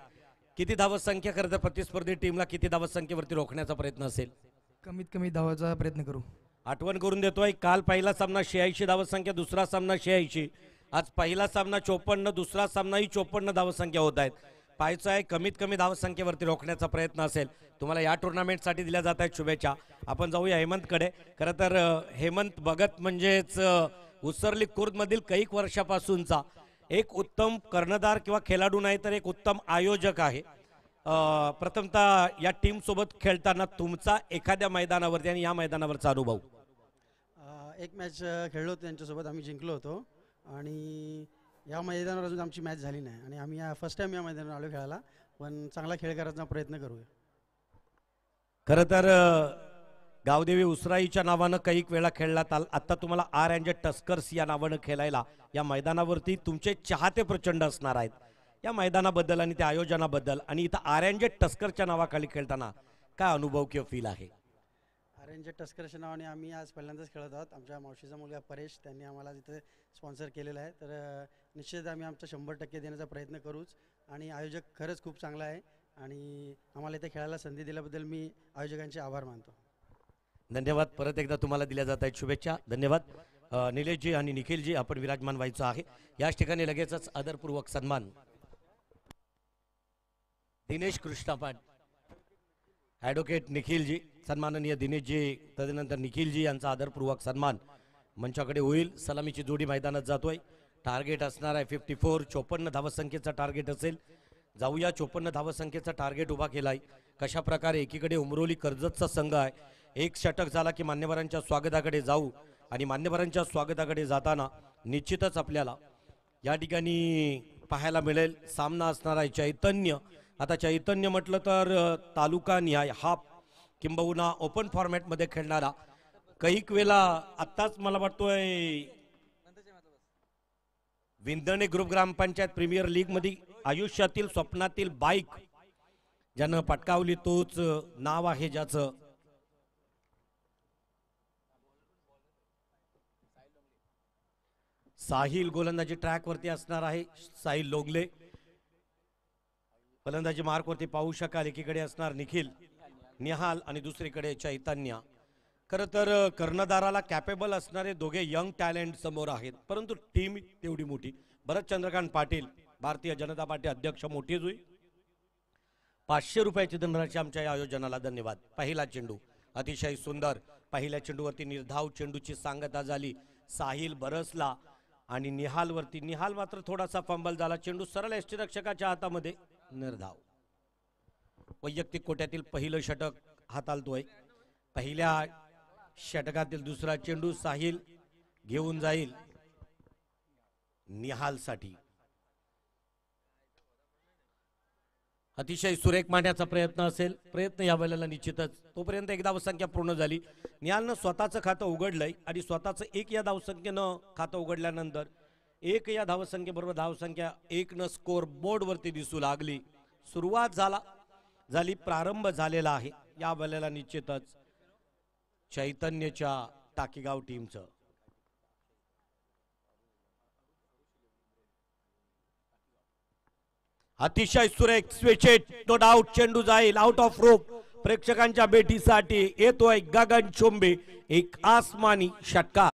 किती धावसंख्या खरं तर प्रतिस्पर्धी टीमला किती धावसंख्येवरती रोखण्याचा प्रयत्न असेल? कमीत कमी धावायचा प्रयत्न करू. आठवण करून देतोय, काल पहिला सामना 86 धावसंख्या, दुसरा सामना 86. आज पहिला सामना 54, दुसरा सामनाही 54 धावसंख्या होत आहेत. पाहायचं आहे कमीत कमी धावसंख्येवरती रोखण्याचा प्रयत्न असेल. तुम्हाला या टुर्नामेंटसाठी दिल्या जात आहेत शुभेच्छा. आपण जाऊया हेमंतकडे. खरं तर हेमंत भगत म्हणजेच उसरली खुर्दमधील कैक वर्षापासूनचा एक उत्तम कर्णधार किंवा खेळाडू नाही तर एक उत्तम आयोजक आहे. प्रथमतः या टीम सोबत खेळताना तुमचा एखाद्या मैदानावरती आणि या मैदानावरचा अनुभव? एक मॅच खेळलो होतो त्यांच्यासोबत, आम्ही जिंकलो होतो आणि या मैदानावर अजून आमची मॅच झाली नाही आणि आम्ही फर्स्ट टाइम या मैदानावर आलो खेळायला, पण चांगला खेळ करायचा प्रयत्न करूया. खरं तर गावदेवी उसराईच्या नावानं काही वेळा खेळलात, आता तुम्हाला RNJ टस्कर्स या नावानं खेळायला या मैदानावरती तुमचे चाहते प्रचंड असणार आहेत. या मैदानाबद्दल आणि त्या आयोजनाबद्दल आणि इथं RNJ टस्करच्या नावाखाली खेळताना काय अनुभव किंवा फील आहे? RNJ टस्करच्या नावाने आम्ही आज पहिल्यांदाच खेळत आहोत. आमच्या मावशीचा मुलगा परेश त्यांनी आम्हाला तिथे स्पॉन्सर केलेला आहे, तर निश्चित आम्ही आमचा 100% देण्याचा प्रयत्न करूच. आणि आयोजक खरंच खूप चांगला आहे आणि आम्हाला इथे खेळायला संधी दिल्याबद्दल मी आयोजकांचे आभार मानतो. धन्यवाद. परत एकदा तुम्हाला दिल्या जात आहेत शुभेच्छा. धन्यवाद. निलेशजी आणि निखिलजी आपण विराजमान व्हायचं आहे. याच ठिकाणी लगेचच आदरपूर्वक सन्मान दिनेश कृष्णापाट, ॲडव्होकेट निखिलजी, सन्माननीय दिनेशजी, तदनंतर निखिलजी यांचा आदरपूर्वक सन्मान मंचाकडे होईल. सलामीची जोडी मैदानात जातोय. टार्गेट असणार आहे 54. 54 धावसंख्येचा टार्गेट असेल. जाऊया 54 धावसंख्येचा टार्गेट उभा केलाय. कशा प्रकारे एकीकडे उमरोली कर्जतचा संघ आहे. एक षटक झाला की मान्यवरांच्या स्वागताकडे जाऊ आणि मान्यवरांच्या स्वागताकडे जाताना निश्चितच आपल्याला या ठिकाणी पाहायला मिळेल सामना असणार आहे चैतन्य. आता चैतन्य म्हटलं तर तालुका निहाय हाफ किंबहुना ओपन फॉर्मॅटमध्ये खेळणारा कैक वेळा आत्ताच मला वाटतोय विंदणे ग्रुप ग्रामपंचायत प्रीमियर लीग मध्ये आयुष्यातील स्वप्नातील बाईक ज्यानं पटकावली तोच नाव आहे ज्याचं साहिल. गोलंदाजी ट्रॅक वरती असणार आहे साहिल लोगले. फलंदाजी मार्क वरती पाहू शकाल एकीकडे असणार निखिल निहाल आणि दुसरीकडे चैतन्य. खरं तर कर्णधाराला कॅपेबल असणारे दोघे यंग टॅलेंट समोर आहेत परंतु टीम तेवढी मोठी. भरत चंद्रकांत पाटील भारतीय जनता पार्टी अध्यक्ष मोठी जुई 500 रुपयाची धनराशी आमच्या या आयोजनाला धन्यवाद. पहिला चेंडू अतिशय सुंदर. पहिल्या चेंडूवरती निर्धाव चेंडूची सांगता झाली. साहिल बरसला आणि निहाल वरती. निहाल मात्र थोडासा फंबल झाला. चेंडू सरळ यष्टीरक्षकाच्या हातामध्ये. निर्धाव. वैयक्तिक कोट्यातील पहिलं षटक हाताळतोय. पहिल्या षटकातील दुसरा चेंडू साहिल घेऊन जाईल निहालसाठी. अतिशय सुरेख मांडण्याचा प्रयत्न असेल. प्रयत्न या वेळेला निश्चितच. तोपर्यंत एक धावसंख्या पूर्ण झाली. निहालनं स्वतःचं खातं उघडलंय आणि स्वतःचं एक या धावसंख्येनं खातं उघडल्यानंतर एक या धावसंख्येबरोबर धावसंख्या 1 न स्कोर बोर्ड वरती दिसू लागली. सुरुवात झाली प्रारंभ झालेला आहे या वेळेला निश्चितच चैतन्यच्या टाकीगाव टीमचं. अतिशय सुरेख स्विचेट नो डाऊट. चेंडू जाईल आउट ऑफ रोप. प्रेक्षकांच्या भेटीसाठी येतोय गगन चोंबे. एक आसमानी षटकार.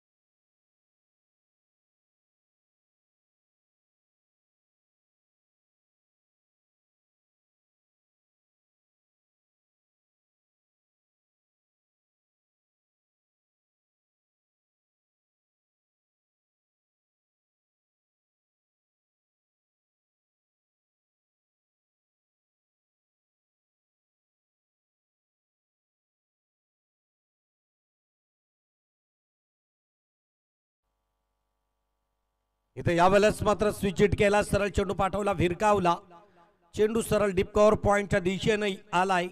इथे यावेळेस मात्र स्विचिट केला. सरळ चेंडू पाठवला. भिरकावला. चेंडू सरळ डीप कव्हर पॉइंटच्या दिशेने आलाय.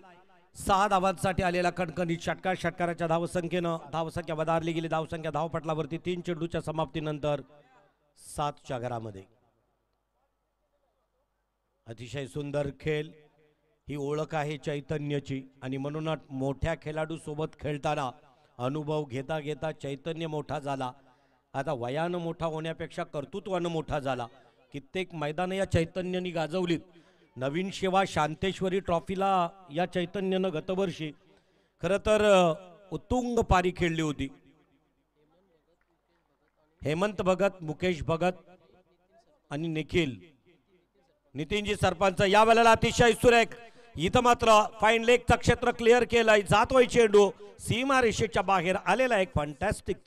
6 धावांसाठी आलेला कणकणीत षटकार. षटकाराच्या धावसंख्येनं धावसंख्या वधारली गेली. धावसंख्या धावपटलावरती 3 चेंडूच्या समाप्तीनंतर 7च्या घरामध्ये. अतिशय सुंदर खेळ. ही ओळख आहे चैतन्यची आणि म्हणूनच मोठ्या खेळाडू सोबत खेळताना अनुभव घेता घेता चैतन्य मोठा झाला. आता वयानं मोठा होण्यापेक्षा कर्तृत्वानं मोठा झाला. कित्येक मैदानं या चैतन्याने गाजवलीत. नवीन शेवा शांतेश्वरी ट्रॉफीला या चैतन्यानं गतवर्षी खरं तर उत्तुंग पारी खेळली होती. हेमंत भगत, मुकेश भगत आणि निखिल. नितीनजी सरपंच या वेळेला अतिशय सुरेख. इथं मात्र फाईन लेगचा क्षेत्र क्लिअर केलंय. जातोय चेंडू सीमा रेषेच्या बाहेर आलेला एक फंटॅस्टिक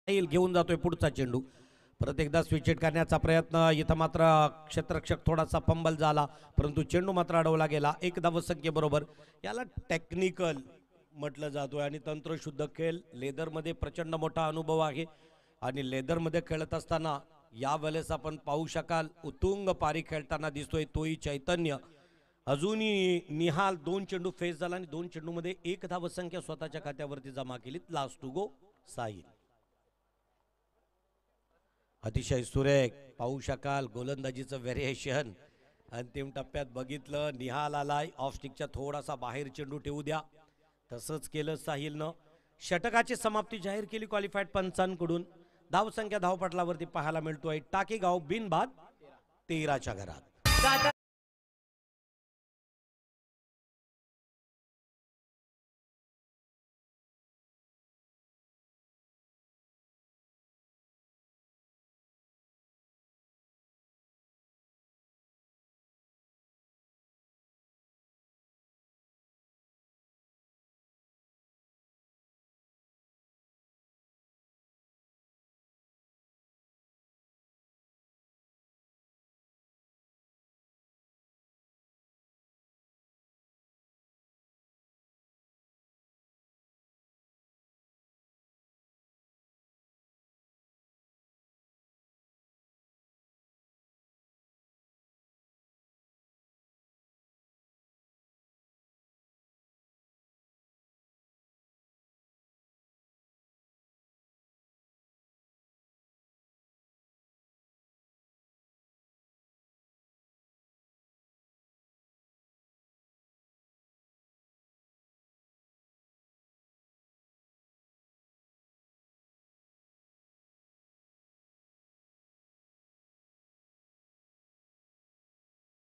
घेऊन जातोय पुढचा चेंडू. परत एकदा स्विचेट करण्याचा प्रयत्न. इथं मात्र क्षेत्ररक्षक थोडासा फंबल झाला परंतु चेंडू मात्र अडवला गेला. 1 धावसंख्येबरोबर. याला टेक्निकल म्हटलं जातोय आणि तंत्रशुद्ध खेळ. लेदरमध्ये प्रचंड मोठा अनुभव आहे आणि लेदरमध्ये खेळत असताना या वेळेस आपण पाहू शकाल उत्तुंग पारी खेळताना दिसतोय तोही चैतन्य. अजूनही निहाल 2 चेंडू फेस झाला आणि 2 चेंडूमध्ये 1 धावसंख्या स्वतःच्या खात्यावरती जमा केली. Last to go Sahil. अतिशय सुरेख पाहू शकाल गोलंदाजीचं व्हेरिएशन. अंतिम टप्प्यात बघितलं निहाल आलाय. ऑफ स्टिकच्या थोडासा बाहेर चेंडू ठेवू द्या. तसंच केलं साहिलनं. षटकाची समाप्ती जाहीर केली क्वालिफाईड पंचांकडून. धावसंख्या धावपटलावरती पाहायला मिळतोय टाकेगाव बिनबाद 13च्या घरात.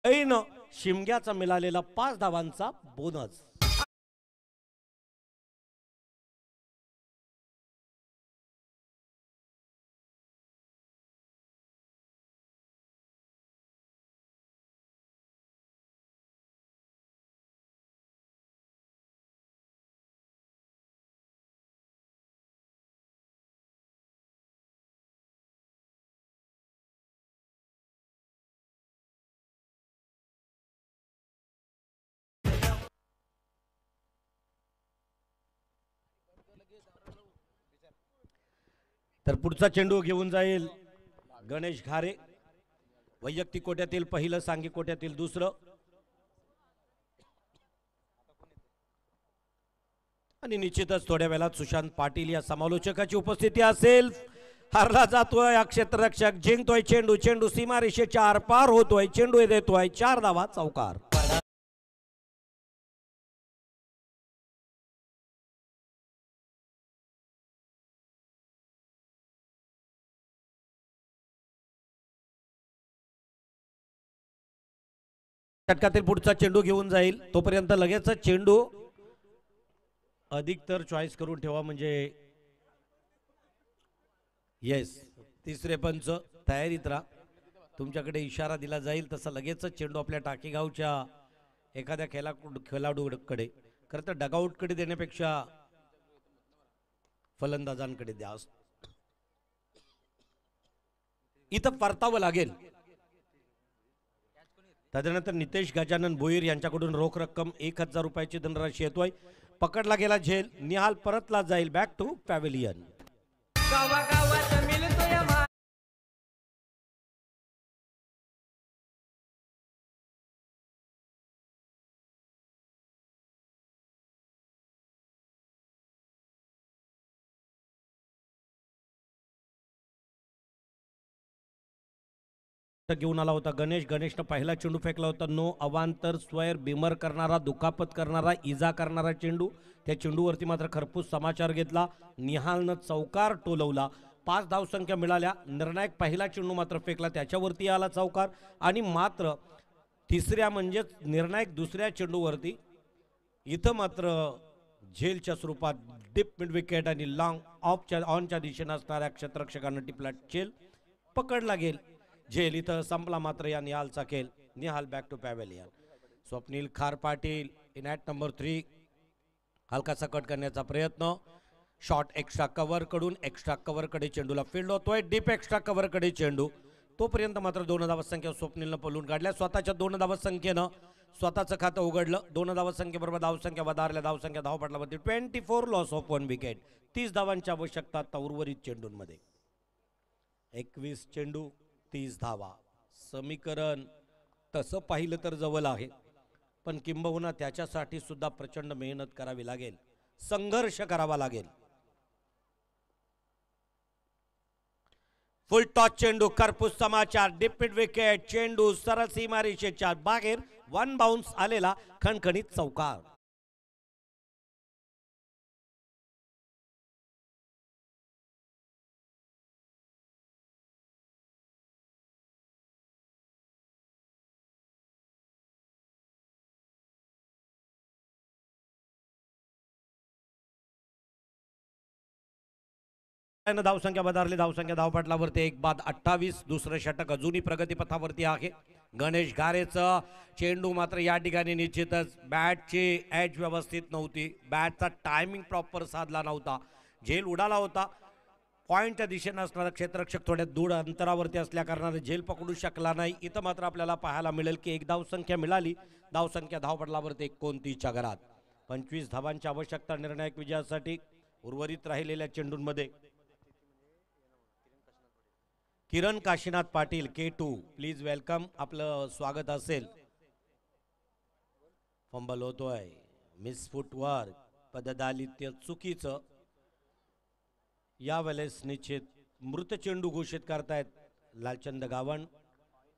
ऐन शिमग्याचा मिळालेला 5 धावांचा बोनस. तर पुढचा चेंडू घेऊन जाईल गणेश घारे. वैयक्तिक कोट्यातील पहिलं, सांघिक कोट्यातील दुसरं. आणि निश्चितच थोड्या वेळात सुशांत पाटील या समालोचकाची उपस्थिती असेल. हरला जातोय क्षेत्ररक्षक, जिंकतोय चेंडू, चेंडू सीमारेषेच्या आरपार होतोय, चेंडू देतोय 4 धावा, चौकार. षटकातील पुढचा चेंडू घेऊन जाईल, तोपर्यंत लगेच चेंडू अधिकतर चॉईस करून ठेवा, म्हणजे येस तिसरे पंच तयारीत राहा. तुमच्याकडे इशारा दिला जाईल तसं लगेच चेंडू आपल्या टाकीगावच्या एखाद्या खेळाडूकडे, खरं तर डगआउटकडे देण्यापेक्षा फलंदाजांकडे द्या. इथं परतावं लागेल. त्यानंतर नितेश गजानन भोईर यांच्याकडून रोख रक्कम 1000 रुपयाची धनराशी येतोय. पकडला गेला झेल, निहाल परतला जाईल बॅक टू पॅव्हिलियन. घेऊन आला होता गणेश. गणेशनं पहिला चेंडू फेकला होता, नो अवांतर स्क्वेअर बिमर करणारा, दुखापत करणारा, इजा करणारा चेंडू. त्या चेंडूवरती मात्र खरपूस समाचार घेतला. निहालनं चौकार टोलवला. 5 धावसंख्या मिळाल्या. निर्णायक पहिला चेंडू मात्र फेकला, त्याच्यावरती आला चौकार. आणि मात्र तिसऱ्या म्हणजेच निर्णायक दुसऱ्या चेंडूवरती इथं मात्र झेलच्या स्वरूपात डीप मिड विकेट आणि लॉंग ऑनच्या दिशेनं असणाऱ्या क्षेत्ररक्षकांना टिपला झेल. पकडला गेल झेल. इथं संपला मात्र या निहालचा खेळ. Nihal back to pavilion. Swapnil Khar Patil in at number 3. हलकासा कट करण्याचा प्रयत्न. शॉट एक्स्ट्रा कव्हर कडून एक्स्ट्रा कव्हर कडे चेंडूला फील्ड होतोय. डीप एक्स्ट्रा कव्हर कडे चेंडू. तोपर्यंत मात्र 2 धावा संख्या स्वप्नीलनं पळून काढल्या. स्वतःच्या 2 धावा संख्येनं स्वतःचं खातं उघडलं. 2 धावा संख्येबरोबर धावसंख्या वधारल्या. धावसंख्या धावपटलावरती 24 लॉस ऑफ 1 विकेट. 30 धावांची आवश्यकता आता उर्वरित चेंडूंमध्ये. 21 चेंडू 30 धावा. समीकरण तसं पाहिलं तर जवळ आहे, पण किंबहुना त्याच्यासाठी सुद्धा प्रचंड मेहनत करावी लागेल, संघर्ष करावा लागेल. फुल टॉस चेंडू, खरपूस समाचार, डीप मिड विकेट. चेंडू सरळ सीमारेषेच्या बाहेर, 1 बाउन्स आलेला, खणखणीत चौकार. धावसंख्या वधारली. धावसंख्या धावपटलावरती 1 बाद 28. दुसरं षटक अजूनही प्रगतीपथावरती आहे. गणेश घारेचं चेंडू मात्र या ठिकाणी निश्चितच बॅटची एज व्यवस्थित नव्हती, बॅटचा टायमिंग प्रॉपर साधला नव्हता. झेल उडाला होता. पॉईंटच्या दिशेनं असणारा क्षेत्ररक्षक थोड्या दूर अंतरावरती असल्या कारणाने झेल पकडू शकला नाही. इथं मात्र आपल्याला पाहायला मिळेल की 1 धावसंख्या मिळाली. धावसंख्या धावपटलावरती 29च्या घरात. 25 धावांची आवश्यकता निर्णायक विजयासाठी. उर्वरित राहिलेल्या चेंडूंमध्ये Kiran Kashinath Patil K2 please welcome, आपलं स्वागत असेल. फंबल होतोय, मिस फुटवर्क, पददालित्य चुकीचं. यावेळेस निश्चित मृत चेंडू घोषित करतायत लालचंद गावण,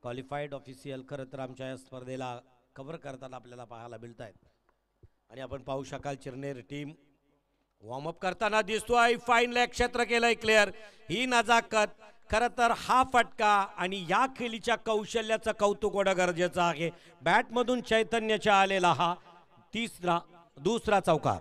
क्वालिफाईड ऑफिशियल. खरं तर आमच्या या स्पर्धेला कव्हर करताना आपल्याला पाहायला मिळत आहेत. आणि आपण पाहू शकाल चिरनेर टीम वॉर्मअप करताना दिसतोय. फाईन लेग क्षेत्र केलंय क्लिअर. ही नजाकत खरं तर हा फटका आणि या खेळीच्या कौशल्याचं कौतुक होणं गरजेचं आहे. बॅटमधून चैतन्याच्या आलेला हा दुसरा चौकार.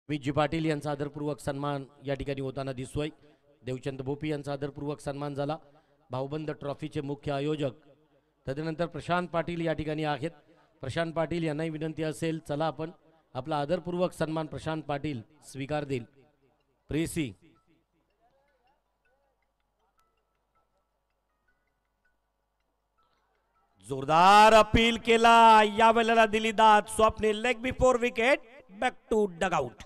विजी पाटील यांचा आदरपूर्वक सन्मान या ठिकाणी होताना दिसतोय. देवचंद भोपी यांचा आदरपूर्वक सन्मान झाला. भाऊबंद ट्रॉफीचे मुख्य आयोजक तदनंतर प्रशांत पाटील या ठिकाणी आहेत. प्रशांत पाटील यांनाही विनंती असेल, चला आपण आपला आदरपूर्वक सन्मान प्रशांत पाटील स्वीकार देईल. प्रेसी जोरदार अपील केला, या वेळेला दिली दाद. Swapnil leg before wicket, back to dugout.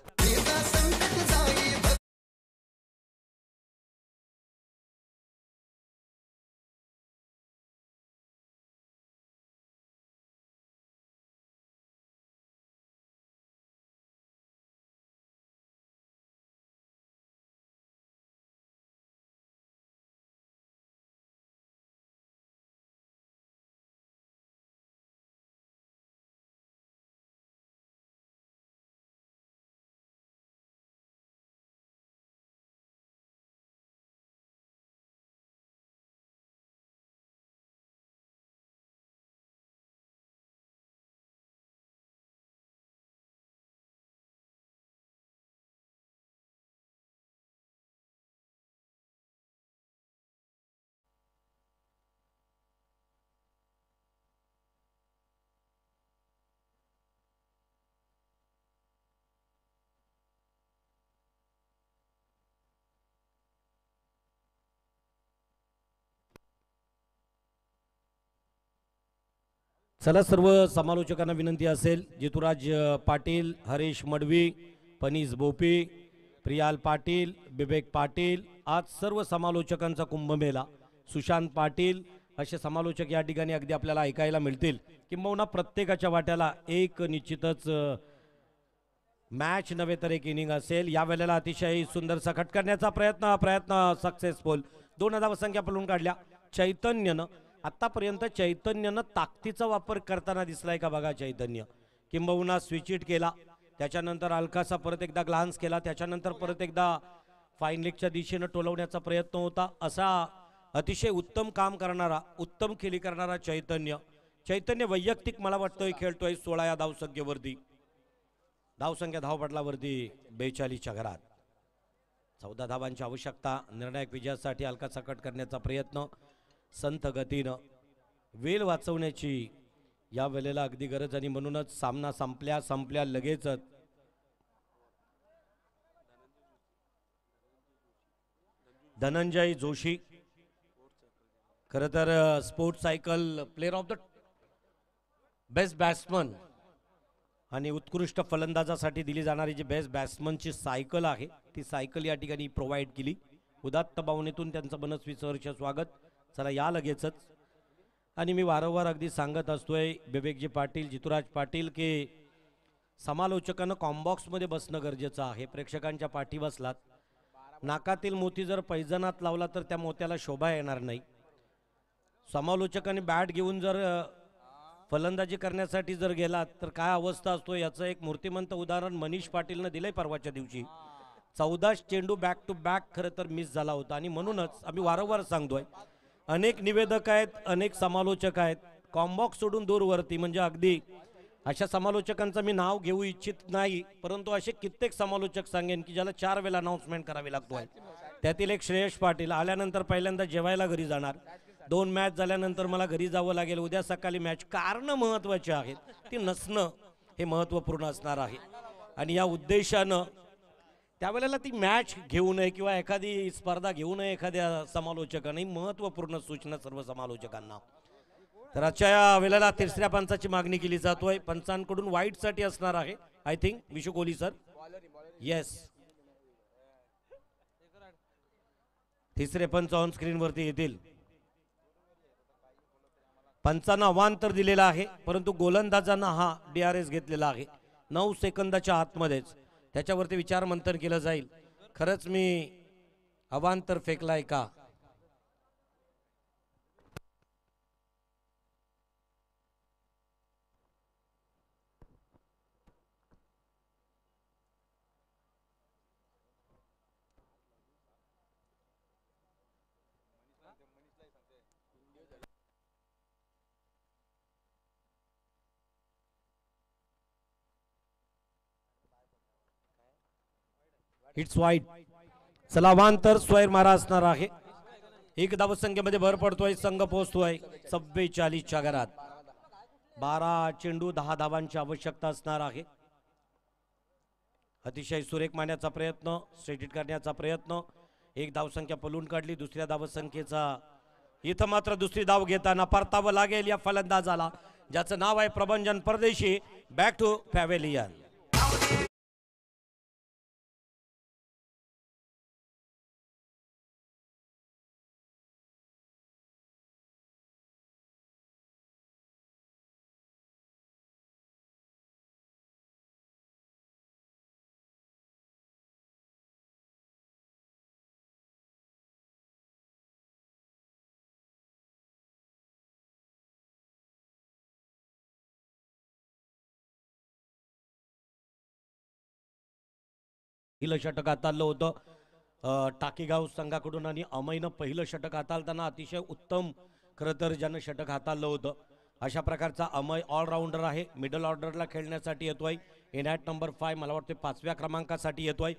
चला, सर्व समालोचकांना विनंती असेल, जितुराज पाटील, हरीश मडवी, पनीस भोपी, प्रियाल पाटील, विवेक पाटील, आज सर्व समालोचकांचा कुंभमेळा. सुशांत पाटील असे समालोचक या ठिकाणी अगदी आपल्याला ऐकायला मिळतील. किंबहुना प्रत्येकाच्या वाट्याला एक निश्चितच मॅच नव्हे तर एक इनिंग असेल. या वेळेला अतिशय सुंदरसा खट करण्याचा प्रयत्न सक्सेसफुल. 2 धावसंख्या पळून काढल्या चैतन्यनं. आतापर्यंत चैतन्यनं ताकदीचा वापर करताना दिसलाय का बघा. चैतन्य किंबहुना स्विच इट केला, त्याच्यानंतर अलकासा परत एकदा ग्लान्स केला, त्याच्यानंतर परत एकदा फाईन लेगच्या दिशेनं टोलवण्याचा प्रयत्न होता. असा अतिशय उत्तम काम करणारा, उत्तम खेळी करणारा चैतन्य वैयक्तिक मला वाटतंय खेळतोय 16 या धावसंख्येवरती. धावसंख्या धावपटलावरती 42च्या घरात. 14 धावांची आवश्यकता. निर्णायक विजयासाठी हलका सकट करण्याचा प्रयत्न संत गतीनं. वेळ वाचवण्याची या वेळेला अगदी गरज आणि म्हणूनच सामना संपल्या लगेचच धनंजय जोशी खरं तर sports cycle player of the best batsman आणि उत्कृष्ट फलंदाजासाठी दिली जाणारी जी बेस्ट बॅट्समनची सायकल आहे ती सायकल या ठिकाणी प्रोव्हाइड केली. उदात्त भावनेतून त्यांचं मनस्वी सहर्ष स्वागत. चला या लगेचच. आणि मी वारंवार अगदी सांगत असतोय विवेकजी पाटील, जितुराज पाटील की समालोचकांना कॉम्बॉक्समध्ये बसणं गरजेचं आहे. प्रेक्षकांच्या पाठी बसलात, नाकातील मोती जर पैजणात लावला तर त्या मोत्याला शोभा येणार नाही. समालोचकांनी बॅट घेऊन जर फलंदाजी करण्यासाठी जर गेलात तर काय अवस्था असतो याचं एक मूर्तिमंत उदाहरण मनीष पाटीलनं दिलंय परवाच्या दिवशी. 14 चेंडू बॅक टू बॅक खरं तर मिस झाला होता. आणि म्हणूनच आम्ही वारंवार सांगतोय, अनेक निवेदक आहेत, अनेक समालोचक आहेत, कॉम्बॉक्स सोडून दूरवरती म्हणजे अगदी अशा समालोचकांचं मी नाव घेऊ इच्छित नाही, परंतु असे कित्येक समालोचक सांगेन की ज्याला 4 वेळा अनाउन्समेंट करावी लागतोय. त्यातील एक श्रेयश पाटील आल्यानंतर पहिल्यांदा जेवायला घरी जाणार, 2 मॅच झाल्यानंतर मला घरी जावं लागेल, उद्या सकाळी मॅच. कारणं महत्त्वाची आहेत, ती नसणं हे महत्त्वपूर्ण असणार आहे. आणि या उद्देशानं त्यावेळेला ती मॅच घेऊ नये किंवा एखादी स्पर्धा घेऊ नये एखाद्या समालोचकांनी. महत्त्वपूर्ण सूचना सर्व समालोचकांना. तर आजच्या या वेळेला तिसऱ्या पंचाची मागणी केली जातोय. पंचांकडून वाईटसाठी असणार आहे I think Vishu Kohli sir. Yes, तिसरे पंच ऑन स्क्रीनवरती येतील. पंचांना अवांतर दिलेला आहे, परंतु गोलंदाजांना हा DRS घेतलेला आहे 9 सेकंदाच्या आतमध्येच. त्याच्यावरती विचार मंथन केलं जाईल. खरंच मी अवांतर फेकलाय का? इट्स वाईट. चला अवांतर स्वैर मारा असणार आहे. एक धावसंख्येमध्ये भर पडतोय, संघ पोहोचतोय 44च्या घरात. 12 चेंडू 10 धावांची आवश्यकता असणार आहे. अतिशय सुरेख मारण्याचा प्रयत्न, स्ट्रेट हिट करण्याचा प्रयत्न. एक धावसंख्या पलून काढली. दुसऱ्या धावसंख्येचा इथं मात्र दुसरी धाव घेताना परतावं लागेल या फलंदाजाला, ज्याचं नाव आहे Prabhanjan Pardeshi. Back to pavilion. पहिलं षटक हाताळलं होतं टाकेगाव संघाकडून आणि अमयनं पहिलं षटक हाताळताना अतिशय उत्तम खरं तर ज्यानं षटक हाताळलं होतं. अशा प्रकारचा अमय ऑलराऊंडर आहे. मिडल ऑर्डरला खेळण्यासाठी येतोय. इनॅट नंबर 5 मला वाटतं 5व्या क्रमांकासाठी येतोय.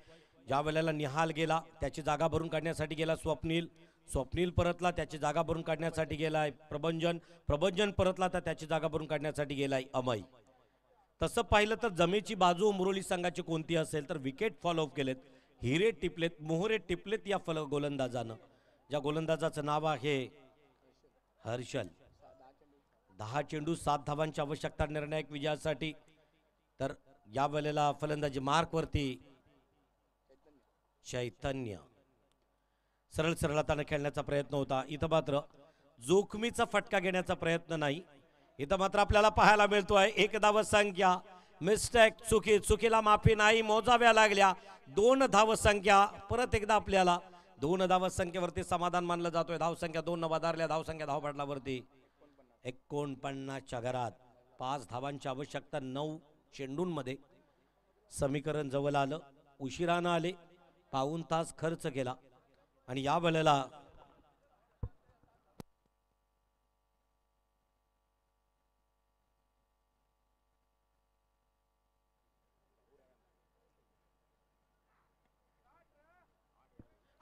ज्या वेळेला निहाल गेला त्याची जागा भरून काढण्यासाठी गेला स्वप्नील परतला, त्याची जागा भरून काढण्यासाठी गेलाय प्रभंजन परतला तर त्याची जागा भरून काढण्यासाठी गेलाय अमय. तसं पाहिलं तर जमेची बाजू मुरली संघाची कोणती असेल तर विकेट फॉलो अप केलेत, हिरे टिपलेत, मोहरे टिपलेत या गोलंदाजानं. ज्या गोलंदाजाचं नाव आहे हर्षल. 10 चेंडू 7 धावांची आवश्यकता निर्णायक विजयासाठी. तर या वेळेला फलंदाजी मार्कवरती चैतन्य. सरळ सरळताना खेळण्याचा प्रयत्न होता. इथं मात्र जोखमीचा फटका घेण्याचा प्रयत्न नाही. इथं मात्र आपल्याला पाहायला मिळतोय एक धावसंख्या मिस्टेक, चुकीला माफी नाही, मोजाव्या लागल्या. 2 धावसंख्या परत एकदा आपल्याला 2 धावसंख्येवरती समाधान मानलं जातोय. धावसंख्या 2 न वधारल्या. धावसंख्या धावपटलावरती 49च्या घरात. 5 धावांची आवश्यकता 9 चेंडूंमध्ये. समीकरण जवळ आलं, उशिरानं आले, पाऊण तास खर्च केला आणि या वेळेला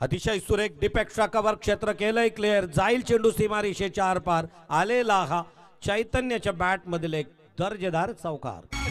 अतिशय सुरेख डिपेक्स्ट्रा कव्हर क्षेत्र केलंय क्लिअर. जाईल चेंडू सीमारेषेच्या आरपार. आलेला हा चैतन्याच्या बॅट मधील एक दर्जेदार चौकार.